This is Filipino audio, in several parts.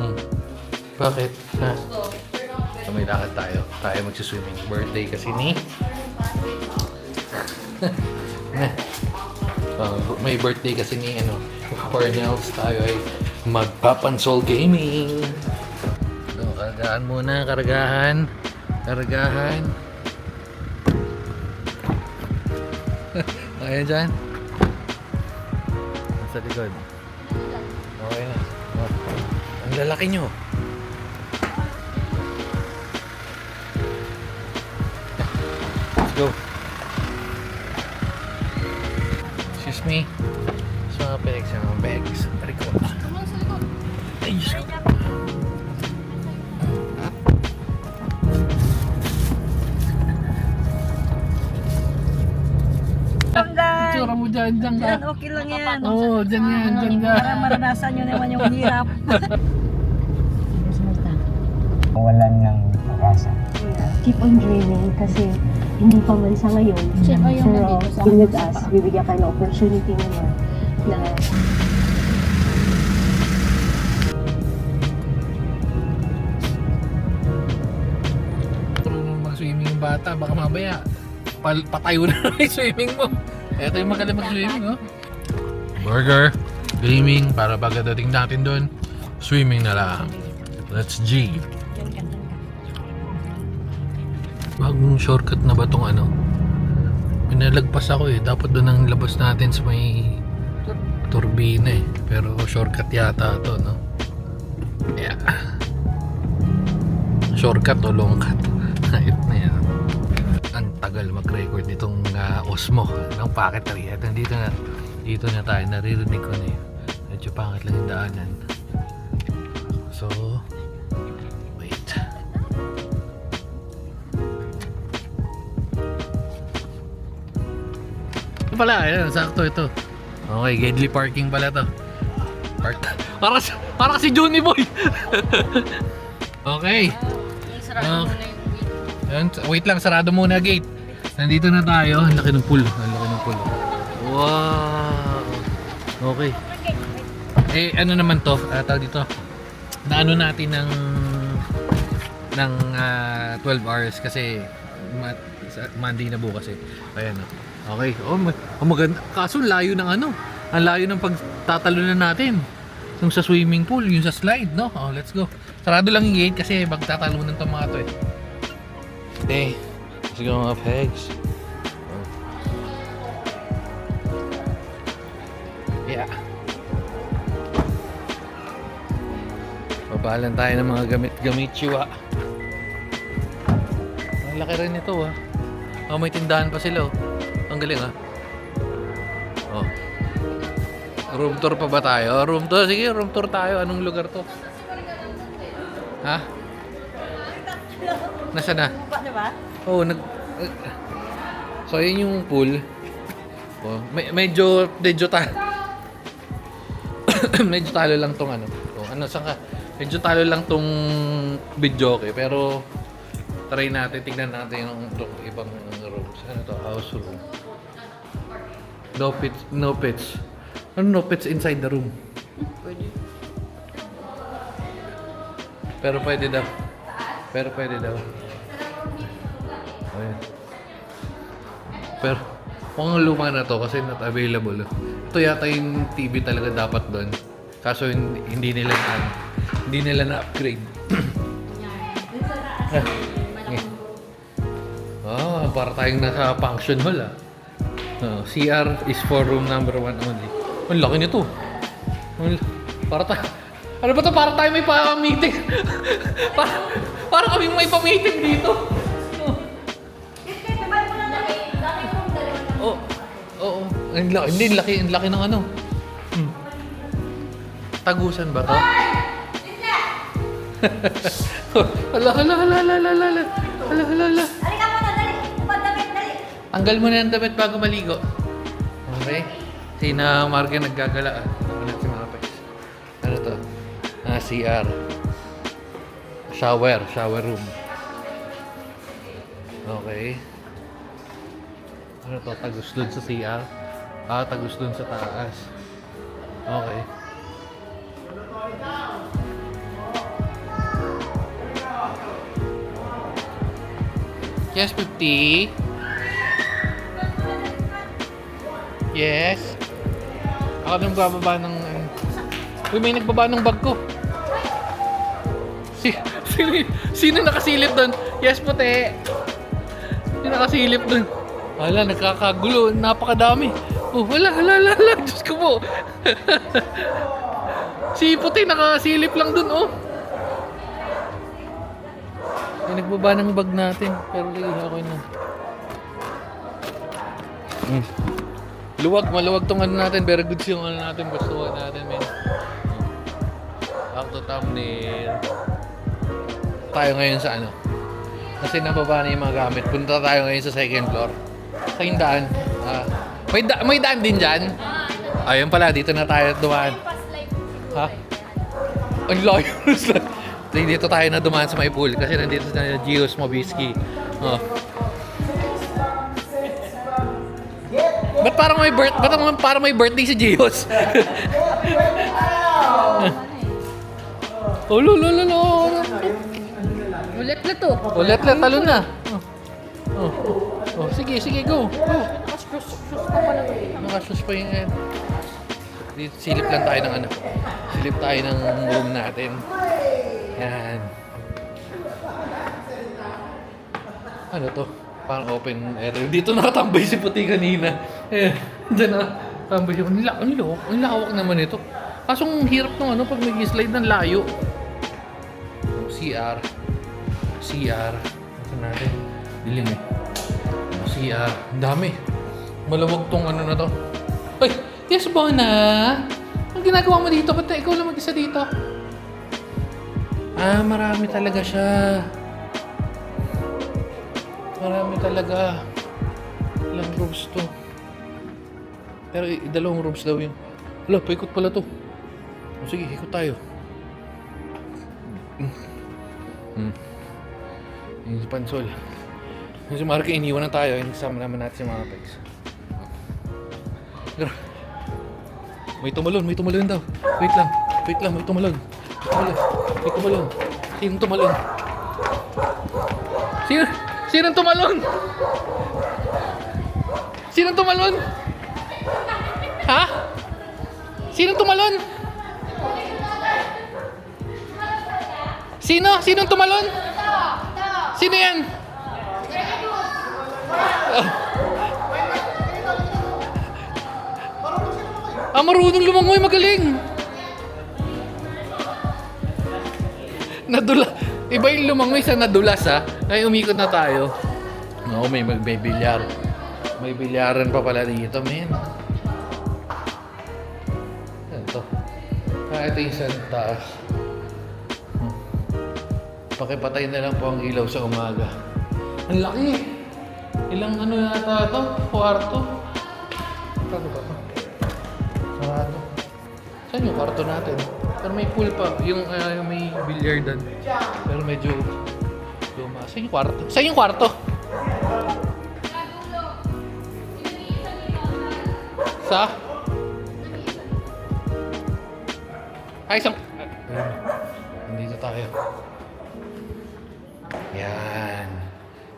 Hmm. Bakit? Ha? So, may lakad tayo. Tayo magsiswimming. Birthday kasi ni... may birthday kasi ni Cornels. Tayo ay magpapansol gaming. So, karagahan muna. Karagahan. Ayan dyan. Sa likod. Okay na. Oh. Ang lalaki nyo. Let's go. Excuse me. Sa mga pegs, sa mga bags. Tarik ko. Ay, Diyos ko. Itsura mo dyan ka. Yan, okay lang yan. Oo, dyan ka. Para maranasan nyo naman yung hirap. Walan ng pag-asa. Keep on dreaming kasi hindi pa man sa ngayon. Pero in with us, bibigyan ka ng opportunity naman na Marunong mag-swimming yung bata, baka mamaya patayo na yung swimming mo. Ito yung magaling mag-swimming, oh. Burger, gaming, para pagdating natin doon, swimming na lang. Let's G. Bagong shortcut na ba tong ano? Pinalagpas ako eh. Dapat doon ang labas natin sa may turbina eh. Pero shortcut yata to, no? Yeah. Shortcut o long cut. Ayun na yan. Ang tagal mag-record nitong Osmo ng Pocket 3. At dito na tayo. Naririnig ko na yun. Medyo pangit lang yung daanan. So, wait. Ito pala, ayan, sakto ito. Okay, Gedli parking pala to. Park. Para si Johnny Boy. Okay. Ayan, wait lang, sarado muna gate. Nandito na tayo. Ang laki ng pool. Wow. Okay. Eh, ano naman to? Tawag dito. Naano natin ng 12 hours kasi Monday na bukas eh. Ayan o. Okay. Oh, maganda. Kaso layo ng ano. Ang layo ng pagtatalunan natin. Yung sa swimming pool, yung sa slide, no? Oh, let's go. Sarado lang yung gate kasi magtatalunan tong mga to eh. Okay. Let's go mga pegs. Yeah. Babalan tayo ng mga gamit chiwa. Ang laki rin ito ah. Oh, may tindahan pa sila oh. Ang galing ah. Oh. Room tour pa ba tayo? Room tour? Sige, room tour tayo. Anong lugar to? Ha? Nasaan na? Oh, so yun yung pool. Oh, medyo medyo talo lang tong ano. Oh, ano saan ka? Medyo talo lang tong video okay, pero try natin, tingnan natin yung ibang rooms. Ano to? House room. No pets. Ano no pets inside the room? Pwede. Pero pwede daw. Ayan. Pero mukhang luma na to kasi not available. Ito yata yung TV talaga dapat doon. Kaso hindi nila na-upgrade. Para tayong nasa function hall ah. CR is for room number 1 only. Ang laki nito. Para tayo. Ano ba to? Para tayo may pa-meeting. para kami may pa-meeting dito. Oo. Ang laki ng ano. Tagusan ba to? Hala. Halika muna, dali. Upad-damit, dali. Tanggal mo na yung damit bago maligo. Okay? Sina Marga naggagalaan. Ano si mga pets? Ano to? CR. Shower room. Okay. Ano to? Tagus dun sa CR? Tagus dun sa taas. Okay. Yes, 50. Yes. Ako nang bababa ng... Uy, may nagbaba ng bag ko. Sino nakasilip doon? Yes, puti. Sino nakasilip doon? Wala, nagkakagulo. Napakadami. Oh, wala. Diyos ko po. Si puti nakasilip lang doon, oh. May nagbaba ng bag natin. Pero okay na. Maluwag tong ano natin. Very good yung ano natin. Gusto natin, men. Back to thumbnail. Tayo ngayon sa ano. Kasi nababa na yung mga gamit. Punta tayo ngayon sa second floor. Sa yung daan. May daan din dyan? Ayun pala, dito na tayo dumaan. Ha? Ang layo. Dito tayo na dumaan sa may pool. Kasi nandito na Gios Mobisky. Oh. Ba't parang may birthday si Gios? Oh, lolo. Ulit na to. Ulit, talo na. Oh, sige, go. Nakasus pa yung dito, silip lang tayo ng ano. Silip tayo ng room natin. Yan. Ano to? Parang open air. Dito nakatambay si puti kanina. Diyan nakatambay siya. Ang lawak naman ito. Kaso ang hirap ng ano pag mag-slide ng layo. CR. Ito natin. Dilim eh. CR. Ang dami. Malawag tong ano na to. Ay! Yes, Bona! Ang ginagawa mo dito? Ba't ikaw lang mag-isa dito? Marami talaga siya. Marami talaga. Ilang rooms to. Pero dalawang rooms daw yun. Wala, paikot pala to. O sige, ikot tayo. Yung si Pansol. Yung si Marky, iniwan na tayo. Kasama naman natin si mga pegs. May tumalon daw. Wait lang, may tumalon. Sinong tumalon? Sinong tumalon? Sinong tumalon? Ha? Sinong tumalon? Sinong tumalon? Sino yan? Marunong lumangoy, magaling. Nadula. Iba yung lumangoy sa nadulas, ha. Ay, umikot na tayo. No, may bilyar. May bilyaran pa pala dito, men. Ito. Ito yung sa taas. Pakipatay na lang po ang ilaw sa umaga. Ang laki. Ilang ano yata ito? Kwarto. Ano ba ito? Sarado. Saan yung kwarto natin? Pero may pool pa. Yung may billiardan. Pero medyo luma. Saan yung kwarto? Saan yung kwarto? Sa? Ay, isang... Nandito tayo. Yan.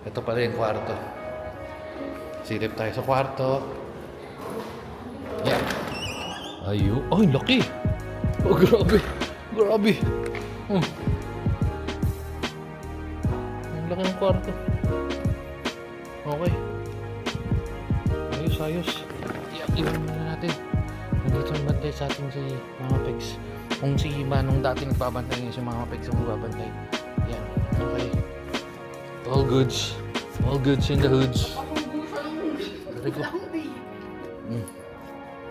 Ito pala yung kwarto. Silip tayo sa kwarto. Yan. Ayun. Oh, laki. Oh, grabe. Ang laki ng kwarto. Okay. Ayos. Iwan muna natin. Nandito ang bantay sa ating si Mama Pegs. Kung si Manong dati nagbabantay ngayon si Mama Pegs ang magbabantay. Yan. Okay. All goods in the hoods.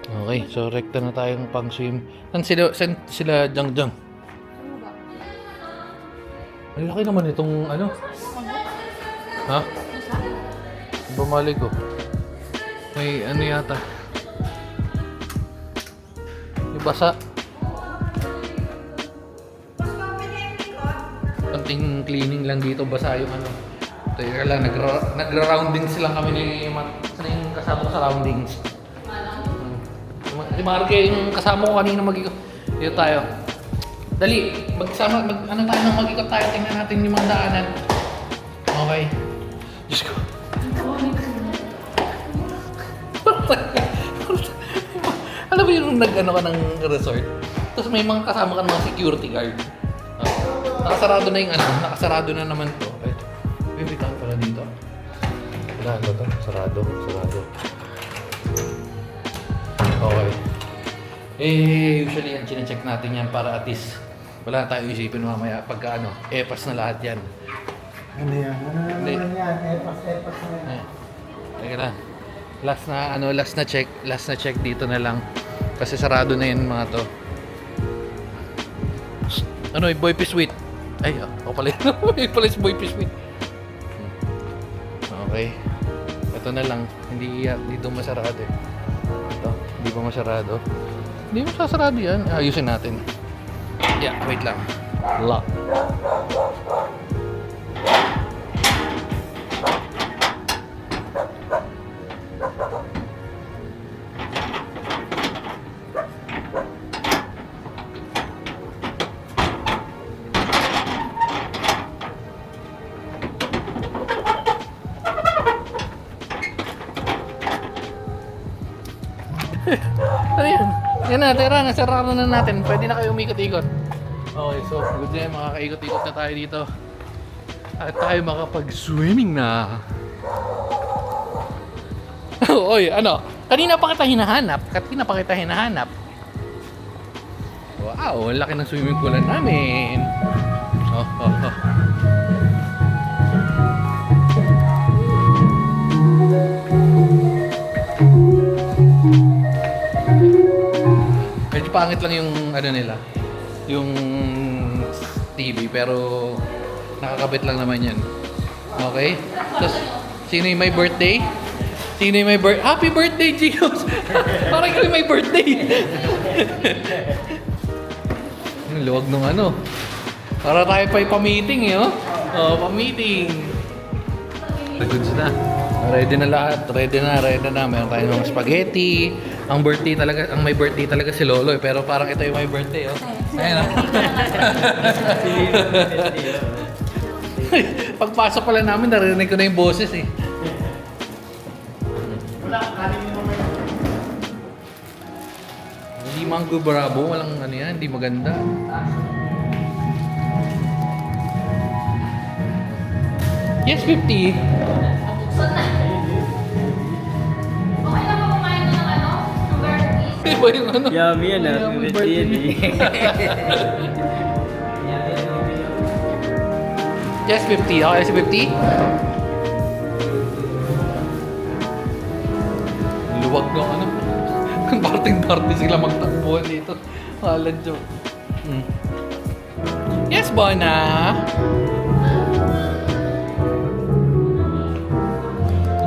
Okay, so rekta na tayong pang swim. Saan sila Jang? Ang laki naman itong ano? Ha? Bumalik ko. May ano yata. May basa. Konting cleaning lang dito, basa yung ano. Teka lang, nagra-roundings lang kami ni yung kasama ko sa roundings. Si Marky, yung kasama ko kanina mag-ikot. Dito tayo. Dali, ano tayo nang mag-ikot tayo. Tingnan natin yung mga daanan. Okay. Diyos ko. Alam mo yung nag-ano ka ng resort? Tapos may mga kasama ka ng mga security guard. Nakasarado na yung ano, nakasarado na naman to. Ito. May bitaw pala dito. Wala ba to? Sarado. Okay. Usually yan, chine-check natin yan para at least wala tayong isipin mamaya pagka ano, epas na lahat yan. Ano yan? Ano naman yan? Epas na yan. Teka lang. Last na check dito na lang. Kasi sarado na yun mga to. Ano, yung Boy Piswit. Ay, ako pala yun. Yung pala si Boy Piswit. Okay. Ito na lang. Hindi dito masarado eh. Ito, hindi pa masarado. Hindi masasarado yan. Ayusin natin. Yeah, wait lang. Lock. Ano yan? Yan na, tira na, sarado na natin. Pwede na kayo umikot-ikot. Okay, so good na yan, makakaikot-ikot na tayo dito. At tayo makapag-swimming na. Oy, ano? Kanina pa kita hinahanap. Wow, ang laki ng swimming pool namin. Oh. Medyo pangit lang yung ano nila, yung TV, pero nakakabit lang naman yan. Okay? Tapos, sino yung may birthday? Happy birthday, Gios! Parang ikaw yung may birthday! Ang luwag nung ano. Para tayo pa pa-meeting eh, oh. Oh, pa-meeting. Goods na. Ready na lahat. Ready na. Meron tayong mga spaghetti. Ang may birthday talaga si Lolo eh. Pero parang ito yung may birthday, oh. Ayan, oh. Pagpasok pala namin, narinig ko na yung boses eh. Hindi Mango Bravo, walang ano yan, hindi maganda. Yes, 50. Buksan na. Okay lang ba kumain ng ano? Ng burgers? Di ba yung ano? Yummy yan ah. Yummy Birthday yan eh. Yes, 50. Okay, si 50? Luwag no, ano? Parting-party sila magtakbuhan dito. Halad joke. Yes, Bona!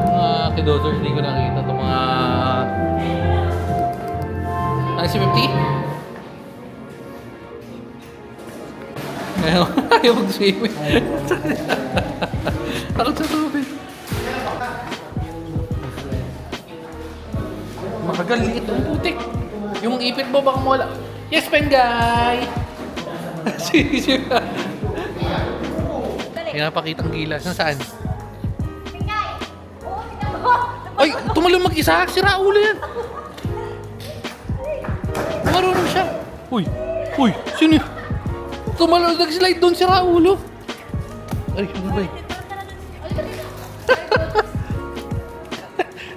Mga kidotors, hindi ko nakita itong mga... Ano si 50? Ayaw mag-swimming. Takot sa tubig. Makagal, liit ang putik. Yung ipit mo baka mawala. Yes, Pengay! Pinapakitang gilas. Nasaan? Tingay! Oo, tingnan mo! Ay! Tumalong mag-isa! Sira ulo yan! Marunong siya! Uy! Sino yun? Tumalong, nag-slide doon, sira ulo! Ay, ano ba eh?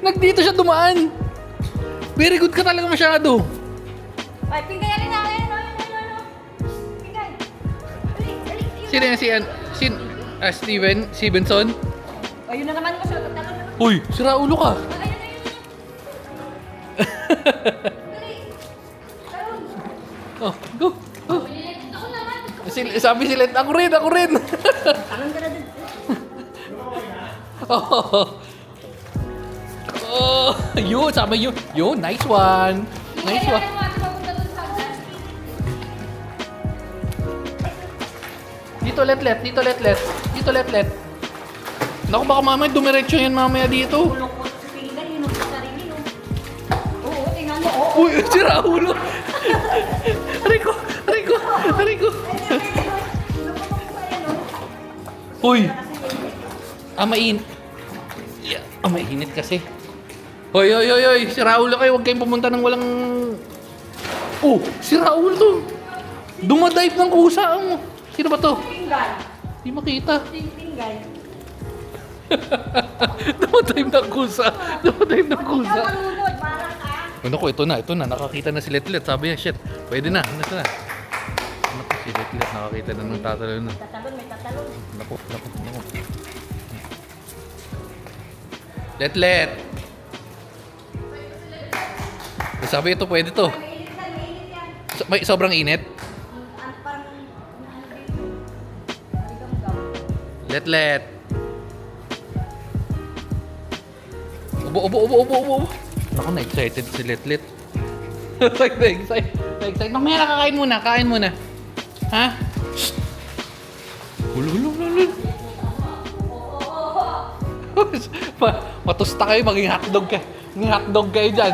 Nagdito siya dumaan! Very good ka talaga masyado! Ay, Tingay, alin na! Tingay! Sino yan? Steven? Stevenson? Ayun na naman, masagot na naman. Uy! Sira ulo ka! Ayun. Oh, go! Ako naman. Sabi sila, ako rin! Anong ka na dun? Oh, yun, sama yun. Yun, nice one. Nice one. Dito letlet. Naku, baka mamaya dumiretso yan mamaya dito. Kulong-kulong si Tingay, yun ang sarili, no? Oo, tingnan mo, oo. Uy, sira ulo. Rico. Uy. Oh, may init kasi. Hoy, hoy, hoy, hoy. Si Raul kayo. Huwag kayong pumunta ng walang... Oh, si Raul to. Dumadive ng kusa mo. Sino ba to? Tinggal. Di makita. Tinggal. Dumadive ng kusa. Dumadive ng kusa. Malunod, parang ka. Ano ko, ito na. Nakakita na si Letlet. Sabi niya, shit, pwede na. Ito na. Ano ko, si Letlet. Nakakita na ng tatalon na. Tatalon, may tatalon. Naku. Letlet! Sabi ito, pwede to. Mainit yan. May sobrang init. Parang, ano dito? Maligam-gam. Letlet! Ubo. Ako, na-excited si Letlet. Na-excited. Mamaya na, kain muna. Ha? Shh! Hulo. Matusta kayo, maging hotdog kayo. Maging hotdog kayo dyan.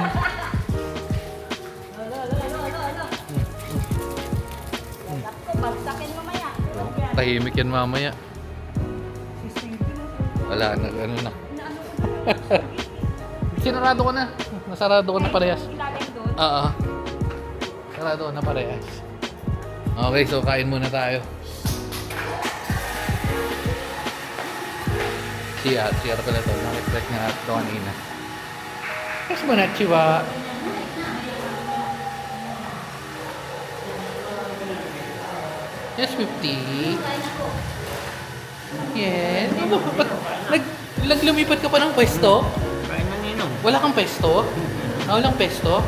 Bagsakin mamaya. Tahimik yan mamaya. Wala na, ano na. Sinarado ko na. Nasarado ko na parehas. Ilalim doon. Oo. Sarado ko na parehas. Okay, so kain muna tayo. CR pala to. Nakreflect na ito kanina. Yes, Manachiwa. Yes, 50. Yes. Lumipat ka pa ng pwesto? Wala kang pwesto? Walang pwesto?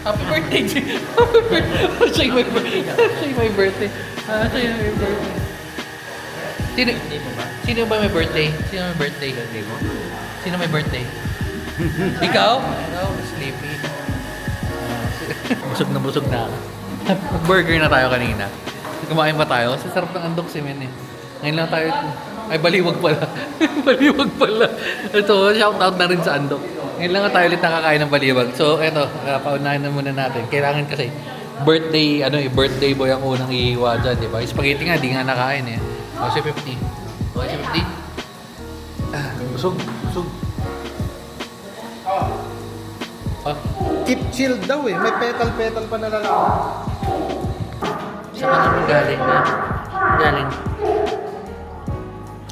Happy birthday! Happy birthday! Siya yung my birthday. Siya yung my birthday. Siya yung my birthday. Sino ba may birthday? Sino may birthday? Sino may birthday? Ikaw? Ikaw, sleepy. Busog na ako. Burger na tayo kanina. Kumain pa tayo kasi sarap ng andok si Men eh. Ngayon lang tayo... Ay, baliwag pala. Baliwag pala. Ito, shoutout na rin sa andok. Ngayon lang tayo ulit nakakain ng baliwag. So, eto, paunahin na muna natin. Kailangan kasi birthday, birthday boy ang unang ihiwa dyan, di ba? Yung spaghetti nga, di nga nakain eh. O, si 50. O, si 50. Busog. Oh, Keep chill daw eh. May petal pa nalalaman. saan ka naman galing na? Galing.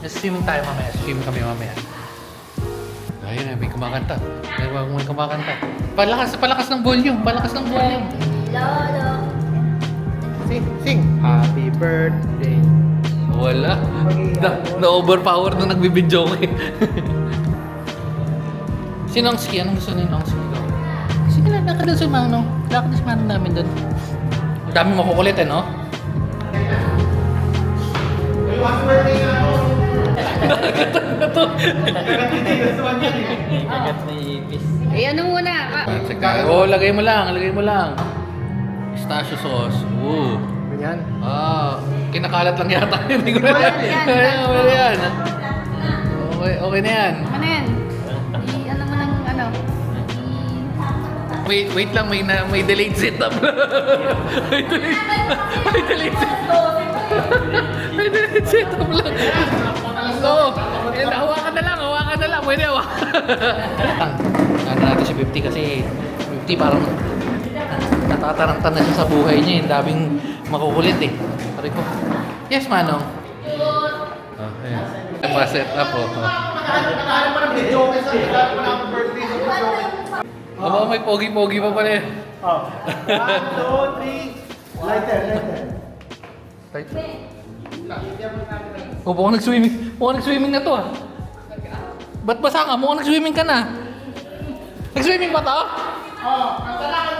Swimming tayo mamaya. Swim kami mamaya. Ayun, may kumakanta. May kumakanta. Palakas ng volume. Sing. Happy birthday. Wala. Na-overpower nung nagbibidyo ko eh. Sino ang ski? Anong gusto niyo ang ski ko? Sige na, lakad na si Manong. Lakad na si Manong namin doon. Ang dami makukulit eh, no? Happy birthday nga ako. Eh, ano muna? Lagay mo lang. Pistachio sauce. Ooh. Ganyan. Kinakalat lang yata. Hindi ko na alam. Wala yan. Okay na yan. Ano yan? Ano mo ng ano? Wait lang, may delayed setup. May delayed setup lang. Oo. Hawakan na lang. Pwede hawakan. Ano natin si 50 kasi 50 parang natataranta na siya sa buhay niya. Yung daming makukulit eh. Pari ko. Yes, Manong. Okay. Pa-set up oh. Nakahanap pa ng video okay sa nagkaroon pa ng birthday sa video. Aba, may pogi-pogi pa pala eh. 1, 2, 3. Lighter. Right. Mukhang nag-swimming na to ah. Ba't basa ka? Mukhang nag-swimming ka na. Nag-swimming ba to?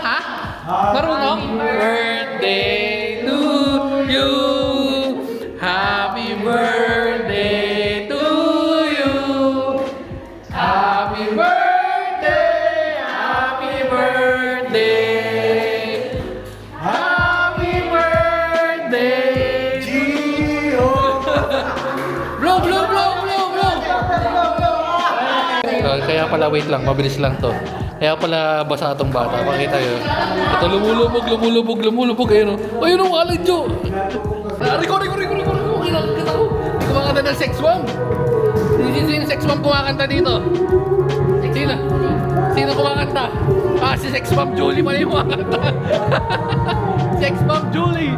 Ha? Marunong? Birthday to you. Happy birthday to you. Happy birthday. Happy birthday. Happy birthday. Blow. Kaya pala, wait lang, mabilis lang to. Kaya pala basa itong bata. Pakita yun. Ito lumulubog. Ayun o, alay Jo. Riko. Kita ko. Hindi ko makakata ng sex bomb. Sino sex bomb kumakanta dito? Sino? Sino kumakanta? Ah, si sex bomb Julie pala yung kumakanta. Sex bomb Julie.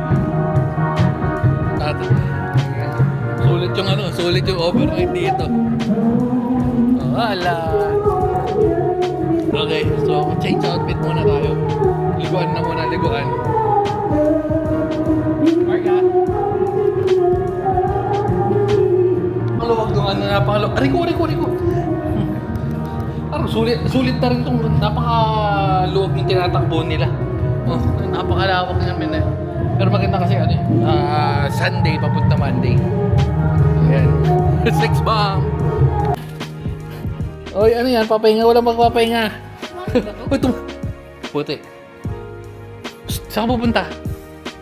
Sulit yung overnight dito. Oh, wala. Okay, so change outfit muna tayo. Liguan na muna, liguan. Marga. Maluwag nung ano, napakaluwag. Riko. Parang sulit na rin itong napakaluwag yung tinatakbo nila. Oh, napakalawak namin eh. Pero maganda kasi ano Sunday papunta Monday. Ayan. Sex bomb. Oy, ano yan? Papahinga? Walang magpapahinga. Uy, puti. Psst, saan ka pupunta?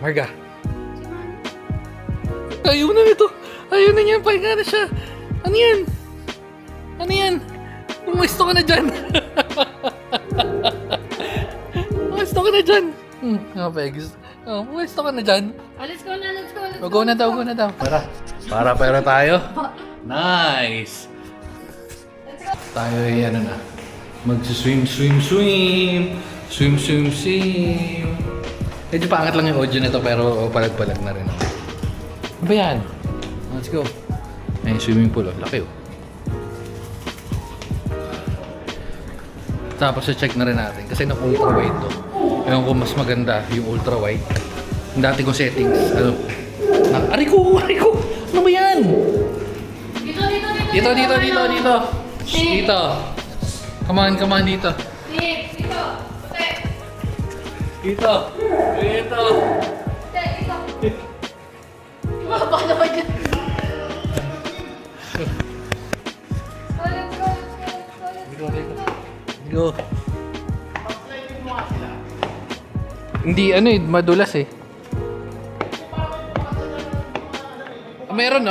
Marga. Ayaw na nito. Ayaw na niya. Pahinga na siya. Ano yan? Ano yan? Umasto ka na dyan. Umasto ka na dyan. Pegs. Umasto ka na dyan. Let's go na. Go na daw. Para tayo. Nice. Tayo ay ano na. Mag-swim. Medyo paangat lang yung audio nito pero palag-palag na rin. Ano ba yan? Let's go. Ay, swimming pool. Laki oh. Tapos check na rin natin kasi ultra wide to. Ewan ko mas maganda yung ultra wide. Yung dati kong settings. Aray ko! Ano ba yan? Dito. Dito. Come on dito. Dito. Paano ba dyan? Go. Hindi madulas eh. Meron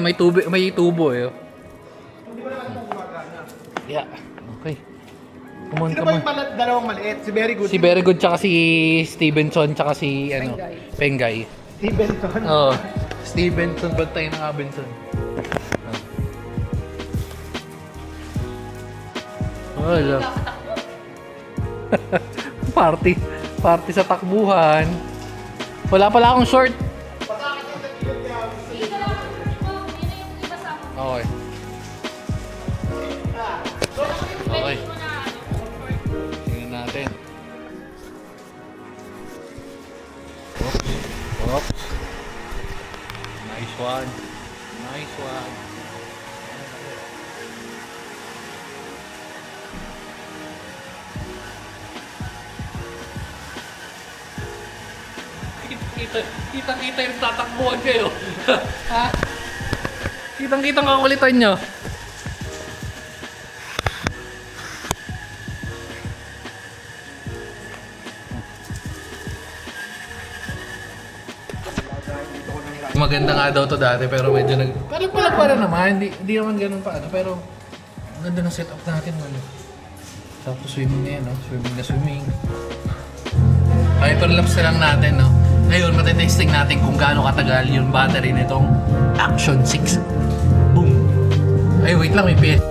may tubo eh. Yeah. Okay. Come on. Dalawang maliit. Si Very Good. Si Very Good tsaka si Stevenson tsaka si Pengay. Stevenson. Oh, Stevenson bantay ng Abenson. Oh, hello. Party sa takbuhan. Wala pala akong short. Okay. Tingnan natin. Oops. Nice one. Kita yung tatakbuhan kayo. Ha? Kitang-kita ang kakulitan nyo. Maganda nga daw to dati pero medyo palag-palag pa rin naman. Hindi naman ganun pa pero ang ganda ng setup natin man. Tapos swimming na yan, no? Swimming. Hyperlapse na lang natin, no? Ngayon, matitesting natin kung gaano katagal yung battery nitong Action 6. Boom! Ay, wait lang, may PS.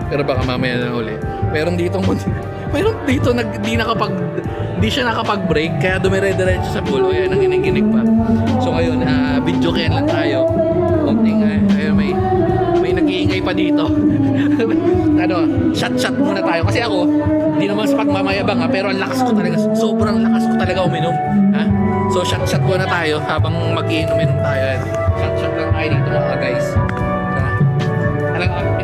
Pero baka mamaya na uli. Meron dito hindi siya nakapag-break kaya dumire-diretso sa pool. Ayan, nanginginig pa. So ngayon, video kaya lang tayo. Konting, ayun, may nag-iingay pa dito. Ano, shot muna tayo. Kasi ako, hindi naman sa pagmamayabang ha, pero ang lakas ko talaga, sobrang lakas ko talaga uminom. Ha? So shot muna tayo habang mag-iinom tayo. Shot lang tayo dito mga guys.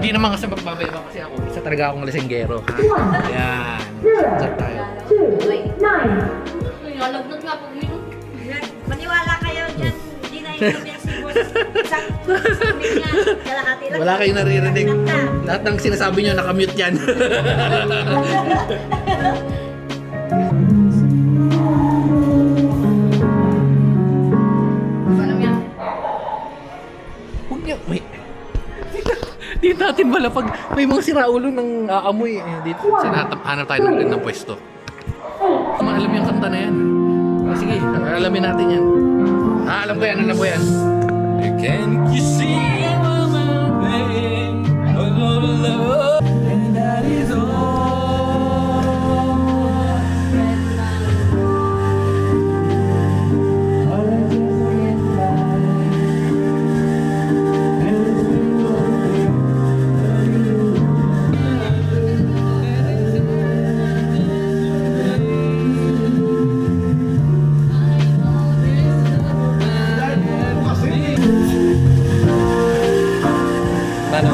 Hindi naman kasi magbabayabang kasi ako. Isa talaga akong lasenggero. Ayan. Shot tayo. Nalagnat nga po yun. Maniwala kayo dyan. Hindi na yung reversible. Sabi nga, kalahati lang. Wala kayong naririnig. Lahat ng sinasabi nyo, nakamute yan. Alam yan. Huwag niya, dito natin malapag. May mga siraulo ng aamoy. Dito, hanap tayo ng gandang pwesto. Alam yung kanta na yan. Sige, alamin natin yan. Alam ko yan. Can you see I'm moving alone? And that is all. Ano?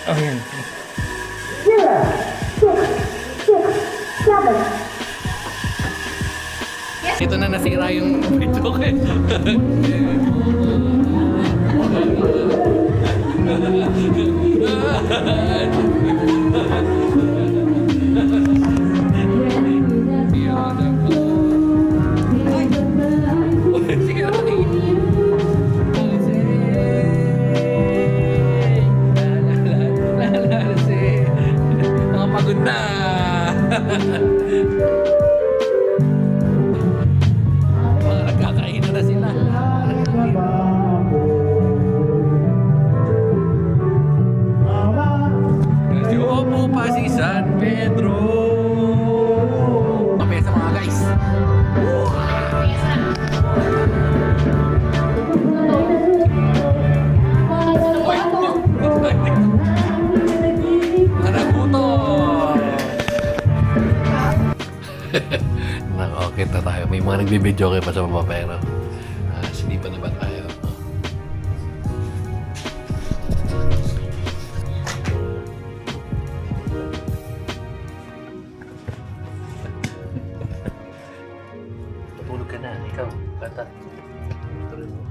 Oh, yan. Ito na nasira yung video ko eh. Mga pagod na. Mga nagkakainan na sila. Kasi opo pa si San Pedro. Mapesa mga guys. Nakakakit na tayo. May mga nagbibideo kayo pa sa baba pero sinipan na ba tayo? Tutulog ka na. Ikaw, kanta. Tulog mo.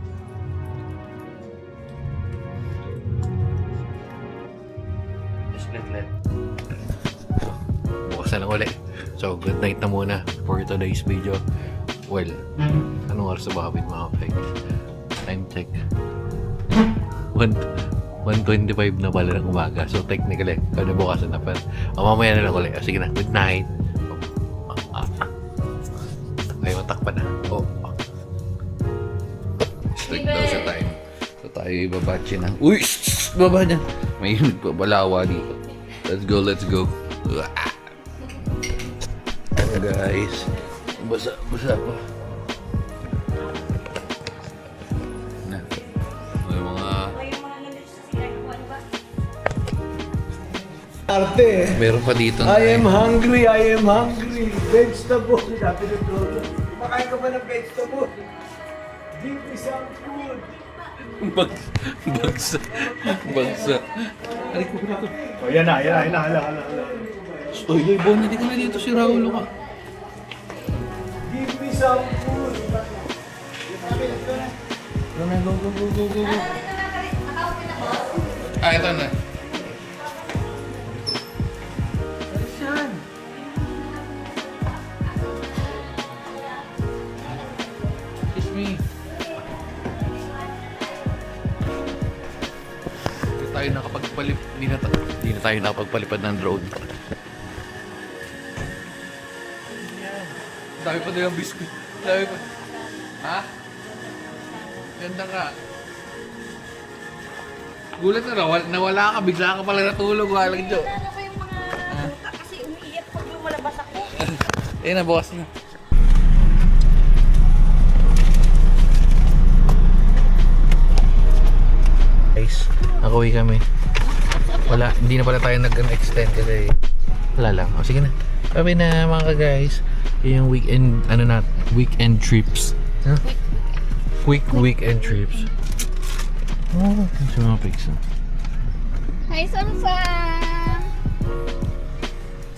Just let. Bukas na lang ulit. So, good night na muna for today's video. Well, anong oras na ba kami mga peg? Time check. 1:25 na pala ng umaga. So, technically, bukas na pa. Mamaya na lang ulit. Sige na, good night. Ay, matakpan na. Strict daw sa time. So, tayo ibabatche na. Uy! Baba niya! May nagbabalawa dito. Let's go. Guys, basa pa. Na. May mga Arte. meron pa dito. I am hungry. Vegetable. Sabi ng lolo. Kumakain ka ba ng vegetable? Give me some food. Bagsa. Ay, ko na to. Oh, yan na. Hala. Uy, Bon, hindi ka na dito si Raulo ka. Give me some food. Go. Ito na. Kiss me. Hindi na tayo nakapagpalipad ng drone. Dami pa nilang biscuit. Dami pa. Ha? Ganda ka. Gulat na nawala ka, bigla ka pala natulog, walang joke. Ano ko yung mga luka kasi umiiyak pag lumalabas ako. Eh na, bukas na. Guys, nakauwi kami. Wala, hindi na pala tayo nag-extend kasi wala lang. O sige na. Bye na mga guys. Yung weekend, weekend trips. Huh? Quick weekend trips. Oh, sa mga pics. Hi, Samsam!